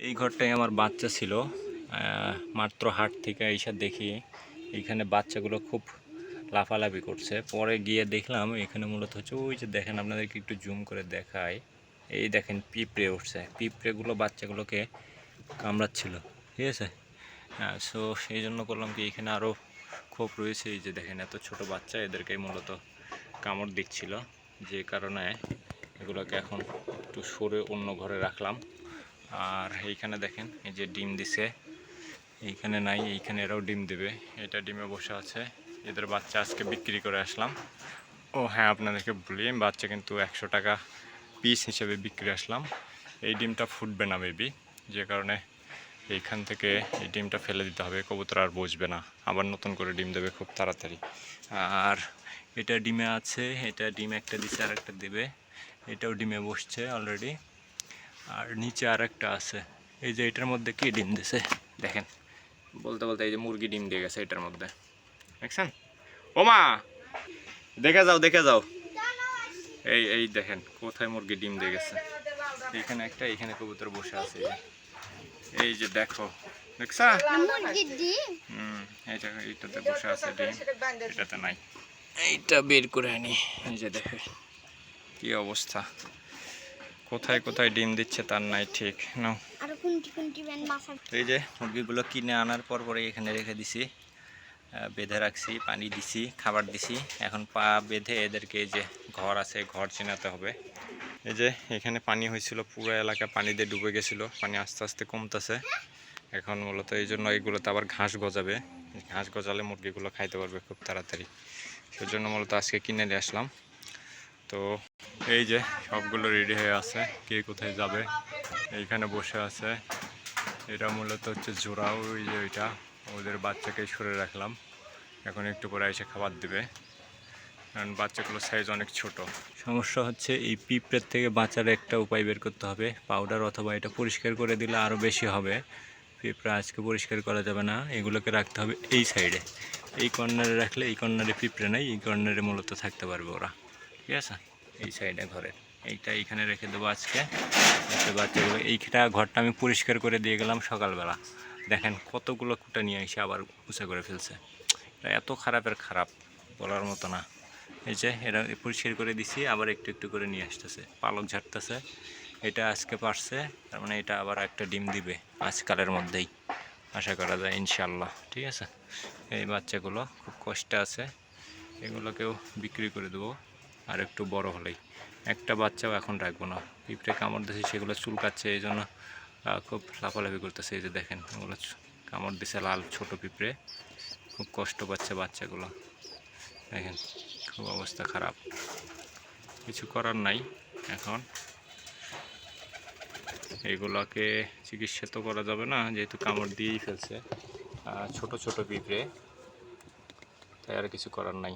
এই ঘরটায় আমার বাচ্চা ছিল। মাত্র হাট থেকে এসে দেখি এইখানে বাচ্চাগুলো খুব লাফালাফি করছে। পরে গিয়ে দেখলাম এখানে মূলত হচ্ছে ওই যে দেখেন, আপনাদেরকে একটু জুম করে দেখায়। এই দেখেন পিঁপড়ে উঠছে, পিঁপড়েগুলো বাচ্চাগুলোকে কামড়াচ্ছিল, ঠিক আছে। সো সেই জন্য করলাম কি, এখানে আরও খোপ রয়েছে। এই যে দেখেন এত ছোট বাচ্চা, এদেরকে মূলত কামড় দিচ্ছিল, যে কারণে এগুলোকে এখন একটু সরে অন্য ঘরে রাখলাম। আর এইখানে দেখেন এই যে ডিম দিছে, এইখানে নাই, এইখানে এরাও ডিম দেবে। এটা ডিমে বসে আছে, এদের বাচ্চা আজকে বিক্রি করে আসলাম। ও হ্যাঁ, আপনাদেরকে বলি, বাচ্চা কিন্তু 100 টাকা পিস হিসেবে বিক্রি আসলাম। এই ডিমটা ফুটবে না মেবি, যে কারণে এইখান থেকে এই ডিমটা ফেলে দিতে হবে। কবুতর আর বসবে না, আবার নতুন করে ডিম দেবে খুব তাড়াতাড়ি। আর এটা ডিমে আছে, এটা ডিম একটা দিছে, আর একটা দেবে। এটাও ডিমে বসছে অলরেডি। আর নিচে আর একটা আছে, এই যে এটার মধ্যে কি ডিম দিছে দেখেন, বলতে বলতে এই যে মুরগি ডিম দিয়ে গেছে এটার মধ্যে, দেখছেন। ওমা দেখে যাও, দেখে যাও, এই এই দেখেন কোথায় মুরগি ডিম দিয়ে গেছে। এইখানে একটা, এইখানে কবুতর বসে আছে, এই যে দেখো, দেখছা। এইটাতে বসে আছে ডিম, এটাতে নাই। এইটা বের করে আনি, এই যে দেখে কি অবস্থা, কোথায় কোথায় ডিম দিচ্ছে তার নাই ঠিক। নাও, এই যে মুরগিগুলো কিনে আনার পর পরে এখানে রেখে দিছি, বেঁধে রাখছি, পানি দিছি, খাবার দিছি। এখন পা বেঁধে এদেরকে, এই যে ঘর আছে, ঘর চিনাতে হবে। এই যে এখানে পানি হয়েছিল, পুরো এলাকা পানি দিয়ে ডুবে গেছিলো, পানি আস্তে আস্তে কমতেছে এখন মূলত। এই জন্য এইগুলোতে আবার ঘাস গজাবে, ঘাস গজালে মুরগিগুলো খাইতে পারবে খুব তাড়াতাড়ি। সেজন্য মূলত আজকে কিনে নিয়ে আসলাম। তো এই যে সবগুলো রেডি হয়ে আছে, কে কোথায় যাবে। এইখানে বসে আছে, এটা মূলত হচ্ছে জোড়া, ওই যে ওইটা ওদের বাচ্চাকে সরে রাখলাম। এখন একটু পরে এসে খাবার দেবে, কারণ বাচ্চাগুলোর সাইজ অনেক ছোট। সমস্যা হচ্ছে এই পিঁপড়ের থেকে বাঁচার একটা উপায় বের করতে হবে, পাউডার অথবা এটা পরিষ্কার করে দিলে আরও বেশি হবে। পিঁপড়া আজকে পরিষ্কার করা যাবে না, এগুলোকে রাখতে হবে এই সাইডে। এই কর্নারে রাখলে, এই কর্নারে পিঁপড়ে নেই, এই কর্নারে মূলত থাকতে পারবে ওরা, ঠিক আছে। এই সাইডে ঘরে এইটা এইখানে রেখে দেবো আজকে। বাচ্চাগুলো, এইটা ঘরটা আমি পরিষ্কার করে দিয়ে গেলাম সকালবেলা, দেখেন কতগুলো কুটা নিয়ে এসে আবার উঁচা করে ফেলছে। এত খারাপের খারাপ, বলার মতো না। এই যে এরা পরিষ্কার করে দিছি, আবার একটু একটু করে নিয়ে আসতেছে, পালক ঝাড়তেছে। এটা আজকে পারছে, তার মানে এটা আবার একটা ডিম দিবে আজকালের মধ্যেই, আশা করা যায় ইনশাল্লাহ, ঠিক আছে। এই বাচ্চাগুলো খুব কষ্টে আছে, এগুলোকেও বিক্রি করে দেবো আর একটু বড় হলেই। একটা বাচ্চাও এখন রাখবো না, পিঁপড়ে কামড় দিয়েছে, সেগুলো চুলকাচ্ছে, এই জন্য খুব লাফালাফি করতেছে। এই যে দেখেন ওগুলো কামড় দিছে, লাল ছোট পিঁপড়ে, খুব কষ্ট পাচ্ছে বাচ্চাগুলো, দেখেন খুব অবস্থা খারাপ। কিছু করার নাই, এখন এগুলোকে চিকিৎসা তো করা যাবে না, যেহেতু কামড় দিয়েই ফেলছে ছোট ছোট পিঁপড়ে, তাই আর কিছু করার নাই।